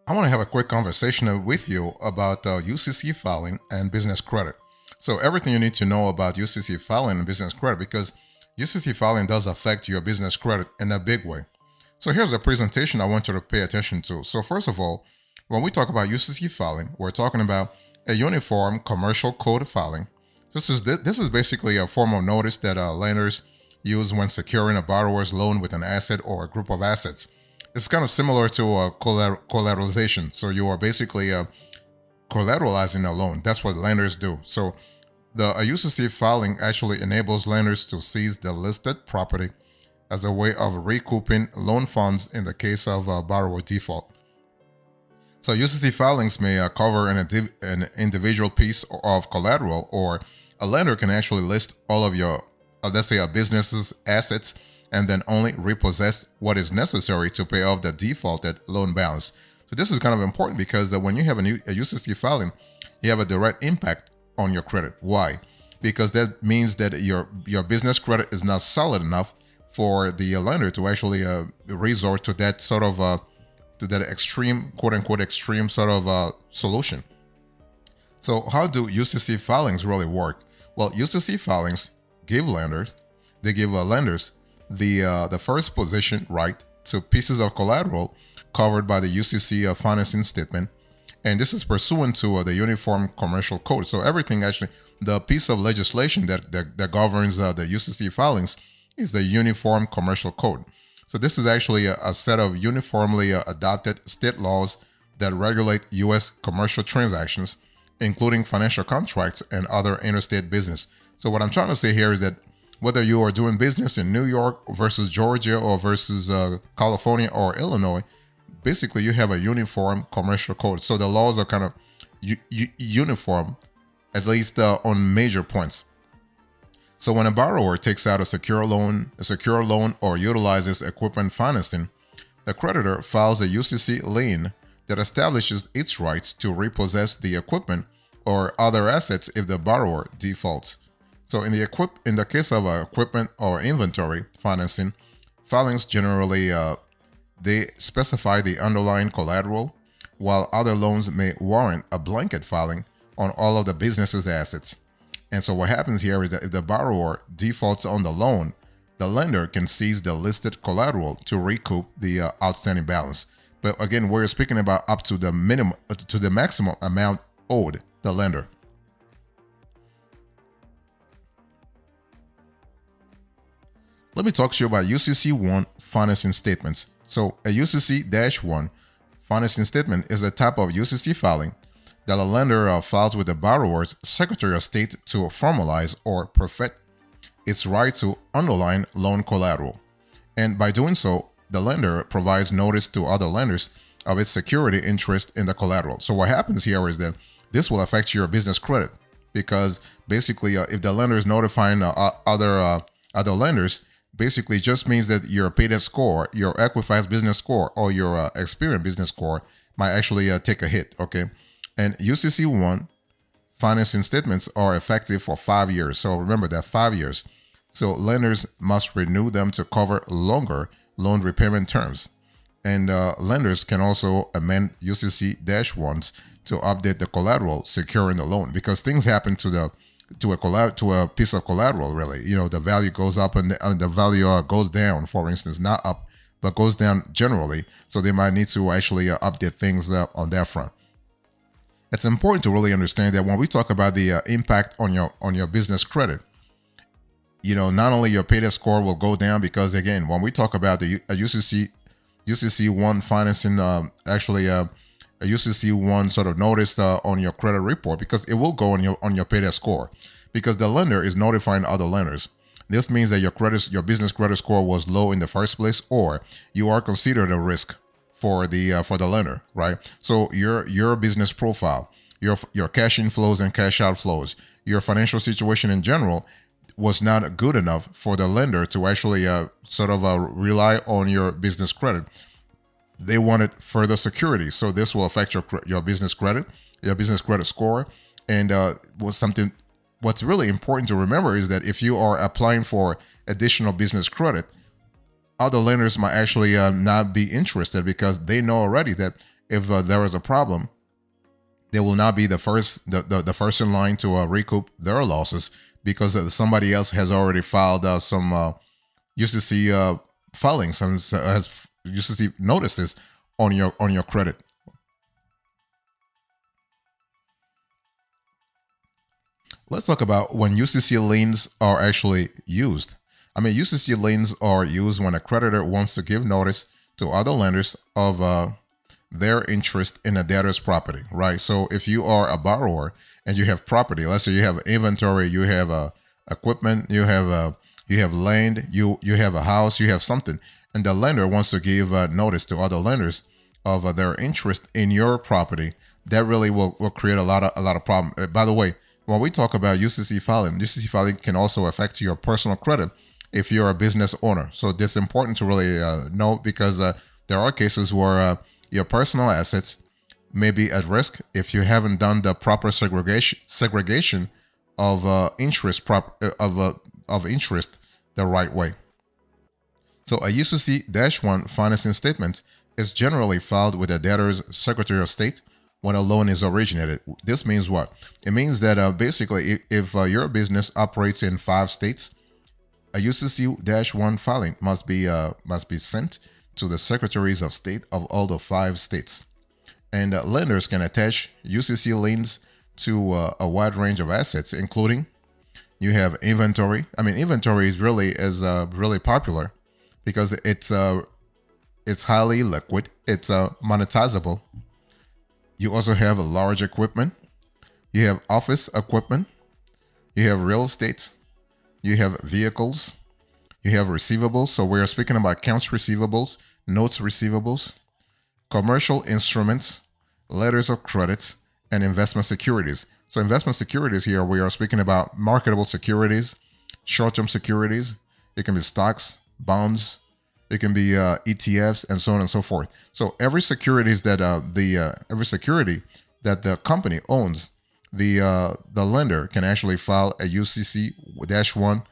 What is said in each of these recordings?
I want to have a quick conversation with you about UCC filing and business credit. So, everything you need to know about UCC filing and business credit because UCC filing does affect your business credit in a big way. So, here's a presentation I want you to pay attention to. So, first of all, when we talk about UCC filing, we're talking about a uniform commercial code filing. This is basically a form of notice that lenders use when securing a borrower's loan with an asset or a group of assets. It's kind of similar to collateralization. So you are basically collateralizing a loan. That's what lenders do. So the UCC filing actually enables lenders to seize the listed property as a way of recouping loan funds in the case of a borrower default. So UCC filings may cover an individual piece of collateral, or a lender can actually list all of your, let's say, a business's assets and then only repossess what is necessary to pay off the defaulted loan balance. So this is kind of important because when you have a UCC filing, you have a direct impact on your credit. Why? Because that means that your business credit is not solid enough for the lender to actually resort to that sort of to that extreme, quote unquote, extreme sort of solution. So how do UCC filings really work? Well, UCC filings give lenders the first position right to pieces of collateral covered by the UCC financing statement, and this is pursuant to the Uniform Commercial Code. So everything actually, the piece of legislation that governs the UCC filings is the Uniform Commercial Code. So this is actually a set of uniformly adopted state laws that regulate U.S. commercial transactions, including financial contracts and other interstate business. So what I'm trying to say here is that whether you are doing business in New York versus Georgia or versus California or Illinois, basically you have a uniform commercial code. So the laws are kind of uniform, at least on major points. So when a borrower takes out a secure loan or utilizes equipment financing, the creditor files a UCC lien that establishes its rights to repossess the equipment or other assets if the borrower defaults. So in the case of equipment or inventory financing, filings generally they specify the underlying collateral, while other loans may warrant a blanket filing on all of the business's assets. And so what happens here is that if the borrower defaults on the loan, the lender can seize the listed collateral to recoup the outstanding balance. But again, we're speaking about up to the maximum amount owed the lender. Let me talk to you about UCC-1 financing statements. So a UCC-1 financing statement is a type of UCC filing that a lender files with the borrower's Secretary of State to formalize or perfect its right to underlying loan collateral. And by doing so, the lender provides notice to other lenders of its security interest in the collateral. So what happens here is that this will affect your business credit because basically if the lender is notifying other lenders, basically just means that your PayDebt score, your Equifax business score, or your Experian business score might actually take a hit, okay? And UCC-1 financing statements are effective for 5 years. So remember that 5 years. So lenders must renew them to cover longer loan repayment terms. And lenders can also amend UCC-1s to update the collateral securing the loan because things happen to a piece of collateral, really. You know, the value goes up and the value goes down, for instance, not up, but goes down generally. So they might need to actually update things on that front. It's important to really understand that when we talk about the impact on your business credit, you know, not only your PayDebt score will go down because, again, when we talk about the UCC-1 financing, a UCC-1 sort of notice on your credit report, because it will go on your PayDebt score because the lender is notifying other lenders. This means that your business credit score was low in the first place, or you are considered a risk for the lender, right? So your business profile, your cash inflows and cash outflows, your financial situation in general was not good enough for the lender to actually rely on your business credit. They wanted further security, so this will affect your business credit, your business credit score, and what's really important to remember is that if you are applying for additional business credit, other lenders might actually not be interested because they know already that if there is a problem, they will not be the the first in line to recoup their losses because somebody else has already filed some UCC filings, some has UCC notices on your credit. Let's talk about when UCC liens are actually used. I mean, UCC liens are used when a creditor wants to give notice to other lenders of their interest in a debtor's property, right? So if you are a borrower and you have property, let's say you have inventory, you have equipment, you have land, you have a house, you have something, and the lender wants to give notice to other lenders of their interest in your property, that really will create a lot of problem. By the way, when we talk about UCC filing can also affect your personal credit if you're a business owner. So this is important to really know, because there are cases where your personal assets may be at risk if you haven't done the proper segregation of interest of interest the right way. So a UCC-1 financing statement is generally filed with the debtor's Secretary of State when a loan is originated. This means what? It means that basically if your business operates in 5 states, a UCC-1 filing must be sent to the Secretaries of State of all the 5 states. And lenders can attach UCC liens to a wide range of assets, including you have inventory. I mean, inventory is really popular because it's highly liquid. It's monetizable. You also have large equipment. You have office equipment. You have real estate. You have vehicles. You have receivables. So we are speaking about accounts receivables, notes receivables, commercial instruments, letters of credit, and investment securities. So investment securities here, we are speaking about marketable securities, short-term securities. It can be stocks, bonds. It can be ETFs, and so on and so forth. So every securities that every security that the company owns, the lender can actually file a UCC-1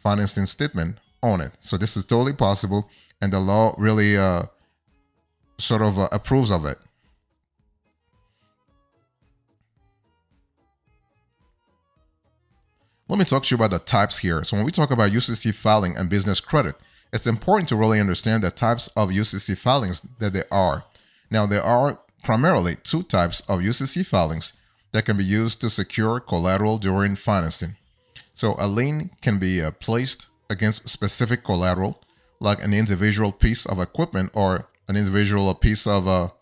financing statement on it. So this is totally possible, and the law really sort of approves of it. Let me talk to you about the types here. So when we talk about UCC filing and business credit, it's important to really understand the types of UCC filings that there are. Now, there are primarily 2 types of UCC filings that can be used to secure collateral during financing. So a lien can be placed against specific collateral, like an individual piece of equipment or an individual piece of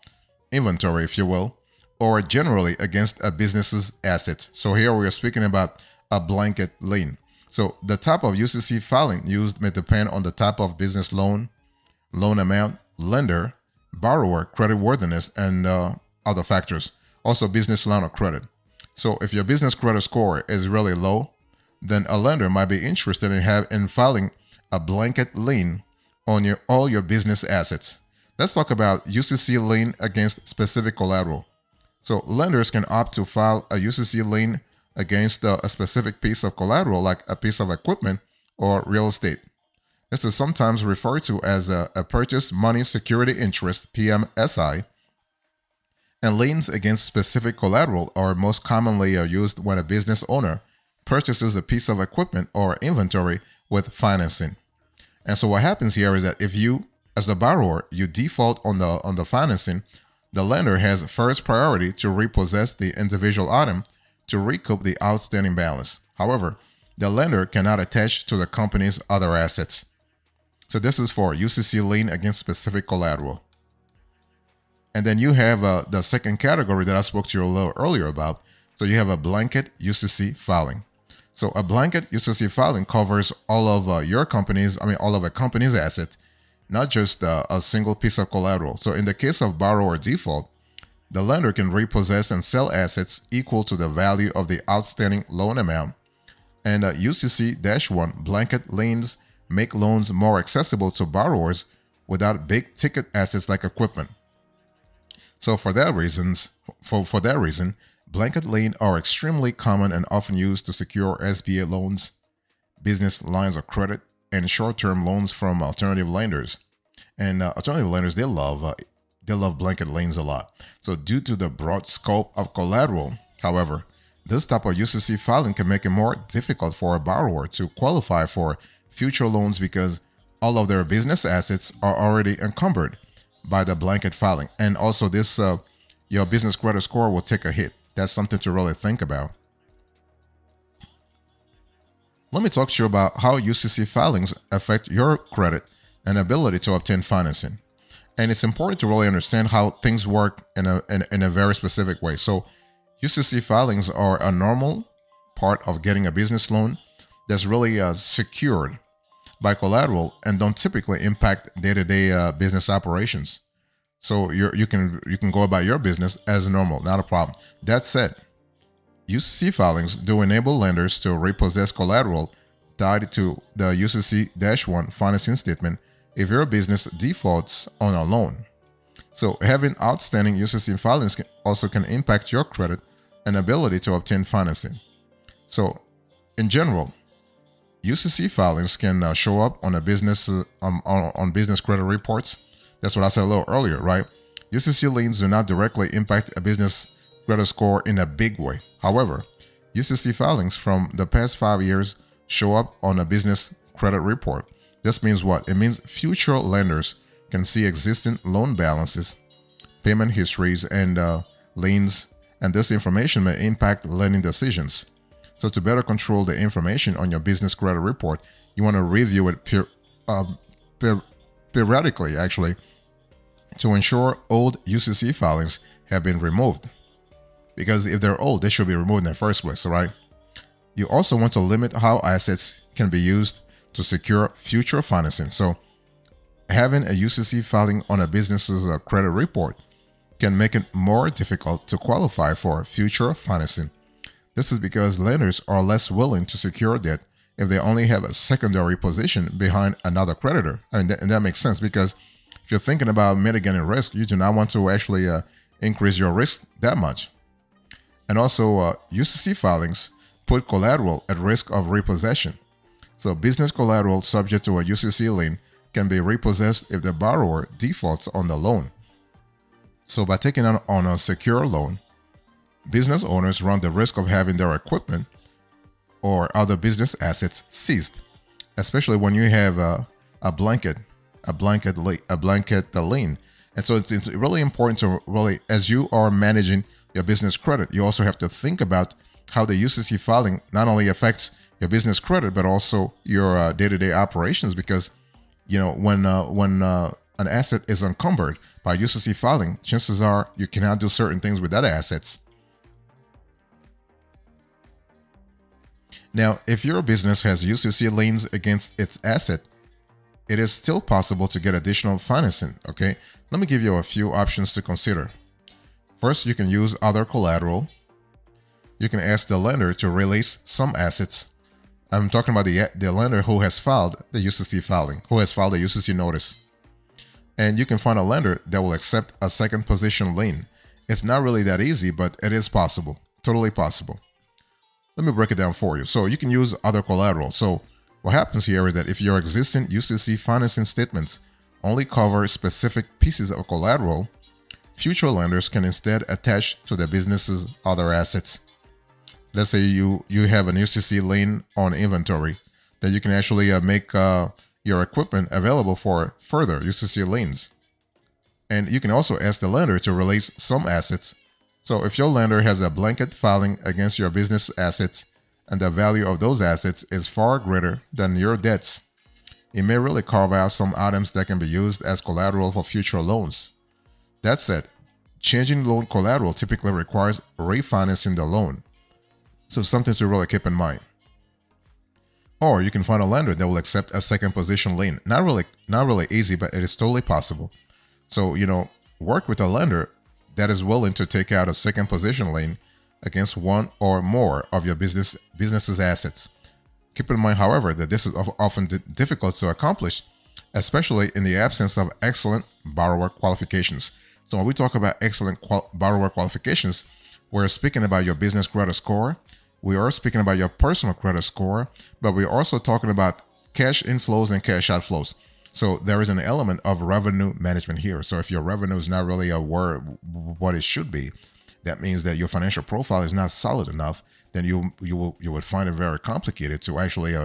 inventory, if you will, or generally against a business's assets. So here we are speaking about a blanket lien. So the type of UCC filing used may depend on the type of business loan, loan amount, lender, borrower, creditworthiness, and other factors. Also business line of credit. So if your business credit score is really low, then a lender might be interested in filing a blanket lien on all your business assets. Let's talk about UCC lien against specific collateral. So lenders can opt to file a UCC lien against a specific piece of collateral, like a piece of equipment or real estate. This is sometimes referred to as a purchase money security interest, PMSI, and liens against specific collateral are most commonly used when a business owner purchases a piece of equipment or inventory with financing. And so what happens here is that if you, as the borrower, you default on the financing, the lender has first priority to repossess the individual item to recoup the outstanding balance. However, the lender cannot attach to the company's other assets. So this is for UCC lien against specific collateral. And then you have the second category that I spoke to you a little earlier about. So you have a blanket UCC filing. So a blanket UCC filing covers all of all of a company's assets, not just a single piece of collateral. So in the case of borrower default, the lender can repossess and sell assets equal to the value of the outstanding loan amount. And UCC-1 blanket liens make loans more accessible to borrowers without big ticket assets like equipment. So for that reason, blanket liens are extremely common and often used to secure SBA loans, business lines of credit, and short-term loans from alternative lenders. And alternative lenders, they love they love blanket liens a lot. So due to the broad scope of collateral, however, this type of UCC filing can make it more difficult for a borrower to qualify for future loans because all of their business assets are already encumbered by the blanket filing. And also this, your business credit score will take a hit. That's something to really think about. Let me talk to you about how UCC filings affect your credit and ability to obtain financing. And it's important to really understand how things work in a very specific way. So UCC filings are a normal part of getting a business loan that's really secured by collateral and don't typically impact day-to-day business operations. So you can go about your business as normal, not a problem. That said, UCC filings do enable lenders to repossess collateral tied to the UCC-1 financing statement if your business defaults on a loan. So having outstanding UCC filings also can impact your credit and ability to obtain financing. So in general, UCC filings can show up on a business on business credit reports. That's what I said a little earlier, right? UCC liens do not directly impact a business credit score in a big way. However, UCC filings from the past 5 years show up on a business credit report. This means what? It means future lenders can see existing loan balances, payment histories, and liens, and this information may impact lending decisions. So to better control the information on your business credit report, you want to review it periodically, actually, to ensure old UCC filings have been removed. Because if they're old, they should be removed in the first place, all right? You also want to limit how assets can be used to secure future financing. So having a UCC filing on a business's credit report can make it more difficult to qualify for future financing. This is because lenders are less willing to secure debt if they only have a secondary position behind another creditor. And that makes sense, because if you're thinking about mitigating risk, you do not want to actually increase your risk that much. And also, UCC filings put collateral at risk of repossession. So business collateral subject to a UCC lien can be repossessed if the borrower defaults on the loan. So by taking on a secure loan, business owners run the risk of having their equipment or other business assets seized, especially when you have a blanket lien. And so it's really important to really, as you are managing your business credit, you also have to think about how the UCC filing not only affects your business credit, but also your day-to-day operations. Because, you know, when an asset is encumbered by UCC filing, chances are you cannot do certain things with that assets. Now, if your business has UCC liens against its asset, it is still possible to get additional financing, okay? Let me give you a few options to consider. First, you can use other collateral. You can ask the lender to release some assets. I'm talking about the lender who has filed the UCC filing, who has filed a UCC notice. And you can find a lender that will accept a second position lien. It's not really that easy, but it is possible, totally possible. Let me break it down for you. So you can use other collateral. So what happens here is that if your existing UCC financing statements only cover specific pieces of collateral, future lenders can instead attach to the business's other assets. Let's say you have an UCC lien on inventory, then you can actually make your equipment available for further UCC liens. And you can also ask the lender to release some assets. So if your lender has a blanket filing against your business assets and the value of those assets is far greater than your debts, it may really carve out some items that can be used as collateral for future loans. That said, changing loan collateral typically requires refinancing the loan. So something to really keep in mind. Or you can find a lender that will accept a second position lien. Not really easy, but it is totally possible. So, you know, work with a lender that is willing to take out a second position lien against one or more of your business's assets. Keep in mind, however, that this is often difficult to accomplish, especially in the absence of excellent borrower qualifications. So when we talk about excellent borrower qualifications, we're speaking about your business credit score. We are speaking about your personal credit score, but we're also talking about cash inflows and cash outflows. So there is an element of revenue management here. So if your revenue is not really aware what it should be, that means that your financial profile is not solid enough. Then you would find it very complicated to actually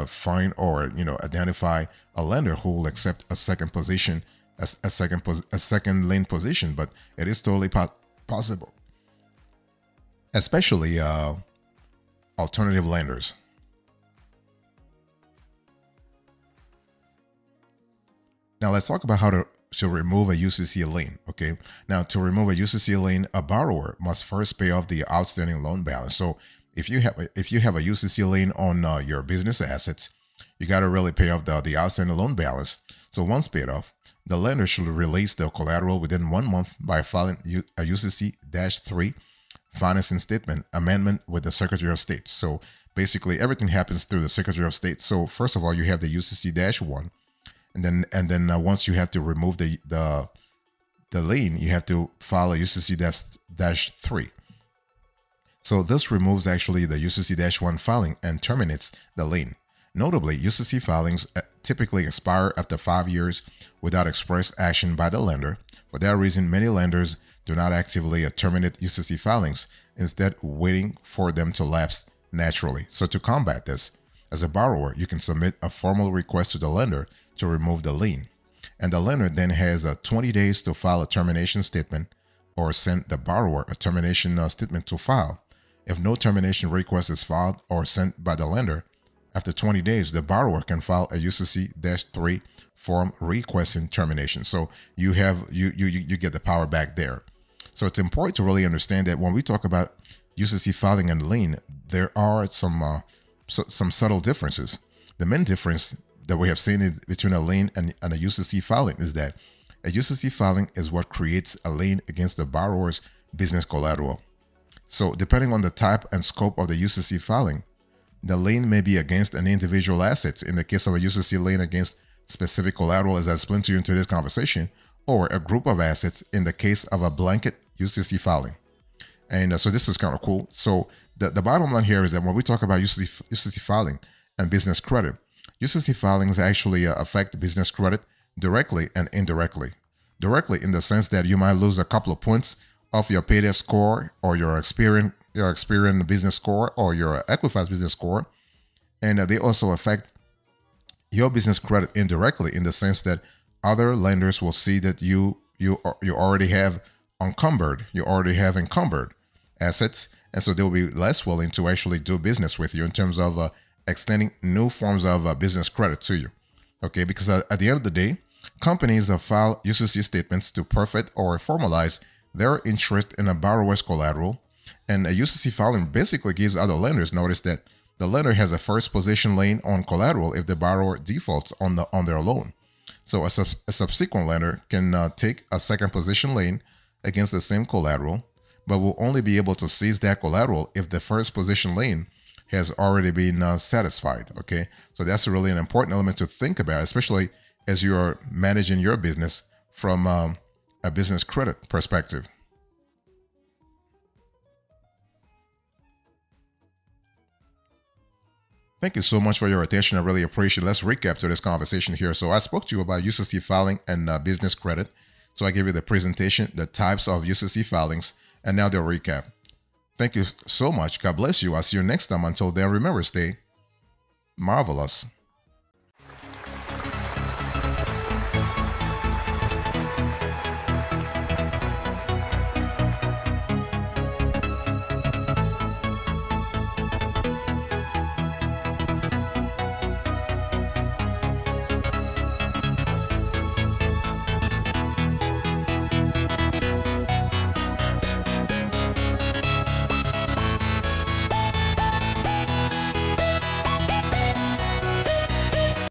find or identify a lender who will accept a second position, a second lien position. But it is totally possible, especially alternative lenders. Now let's talk about how to remove a UCC lien. Okay. Now to remove a UCC lien, a borrower must first pay off the outstanding loan balance. So if you have a UCC lien on your business assets, you got to really pay off the outstanding loan balance. So once paid off, the lender should release the collateral within 1 month by filing a UCC-3 financing statement amendment with the Secretary of State. So basically everything happens through the Secretary of State. So first of all, you have the UCC-1. And then once you have to remove the lien, you have to file a UCC-3. So this removes actually the UCC-1 filing and terminates the lien. Notably, UCC filings typically expire after 5 years without express action by the lender. For that reason, many lenders do not actively terminate UCC filings, instead waiting for them to lapse naturally. So to combat this, as a borrower, you can submit a formal request to the lender to remove the lien. And the lender then has 20 days to file a termination statement or send the borrower a termination statement to file. If no termination request is filed or sent by the lender, after 20 days, the borrower can file a UCC-3 form requesting termination. So you get the power back there. So it's important to really understand that when we talk about UCC filing and lien, there are some subtle differences. The main difference that we have seen is between a lien and a UCC filing is that a UCC filing is what creates a lien against the borrower's business collateral. So depending on the type and scope of the UCC filing, the lien may be against an individual assets in the case of a UCC lien against specific collateral, as I explained to you in today's conversation, or a group of assets in the case of a blanket UCC filing. And so this is kind of cool. So the bottom line here is that when we talk about UCC filing and business credit, UCC filings actually affect business credit directly and indirectly. Directly in the sense that you might lose a couple of points off your payday score or your Experian business score or your Equifax business score. And they also affect your business credit indirectly in the sense that other lenders will see that you already have encumbered assets, and so they'll be less willing to actually do business with you in terms of extending new forms of business credit to you. Okay, because at the end of the day, companies file UCC statements to perfect or formalize their interest in a borrower's collateral, and a UCC filing basically gives other lenders notice that the lender has a first position lien on collateral if the borrower defaults on their loan. So a subsequent lender can take a second position lien against the same collateral, but will only be able to seize that collateral if the first position lien has already been satisfied. Okay, so that's really an important element to think about, especially as you're managing your business from a business credit perspective. Thank you so much for your attention. I really appreciate it. Let's recap to this conversation here. So I spoke to you about UCC filing and business credit. So I gave you the presentation, the types of UCC filings, and now the recap. Thank you so much. God bless you. I'll see you next time. Until then, remember, stay marvelous.